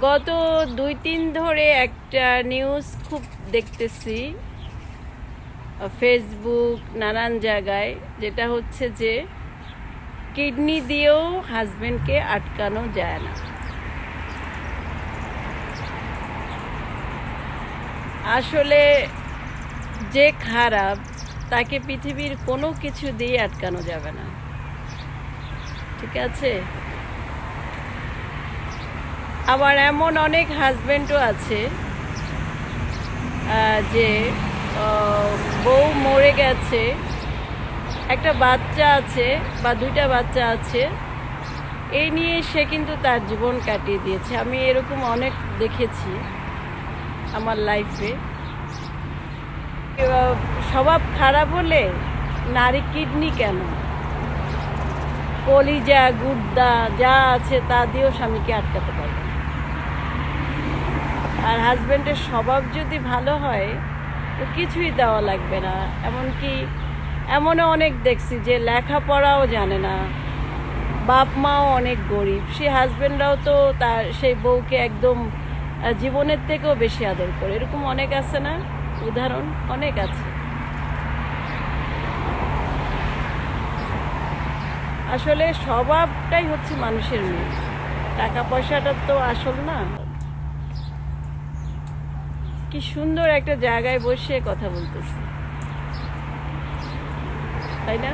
গত 2-3 ধরে একটা নিউজ খুব দেখতেছি ফেসবুক নানান জায়গায়, যেটা হচ্ছে যে কিডনি দিয়েও হাজবেন্ডকে আটকানো যায় না। আসলে যে খারাপ তাকে পৃথিবীর কোনো কিছু দিয়ে আটকানো যাবে না, ঠিক আছে? আবার এমন অনেক হাজবেন্ডও আছে যে বউ মরে গেছে, একটা বাচ্চা আছে বা 2টা বাচ্চা আছে, এই নিয়ে সে কিন্তু তার জীবন কাটিয়ে দিয়েছে। আমি এরকম অনেক দেখেছি আমার লাইফে। স্বভাব খারাপ হলে নারী কিডনি কেন, কলিজা গুর্দা যা আছে তা দিয়েও স্বামীকে আটকাতে পারবে না। আর হাজব্যান্ডের স্বভাব যদি ভালো হয় তো কিছুই দেওয়া লাগবে না। এমনকি এমনও অনেক দেখছি যে লেখাপড়াও জানে না, বাপ মাও অনেক গরিব, সে হাজব্যান্ডরাও তো তার সেই বউকে একদম জীবনের থেকেও বেশি আদর করে। এরকম অনেক আছে না, উদাহরণ অনেক আছে। আসলে স্বভাবটাই হচ্ছে মানুষের মেয়ে, টাকা পয়সাটা তো আসল না। কি সুন্দর একটা জায়গায় বসে কথা বলতেছি, তাই না?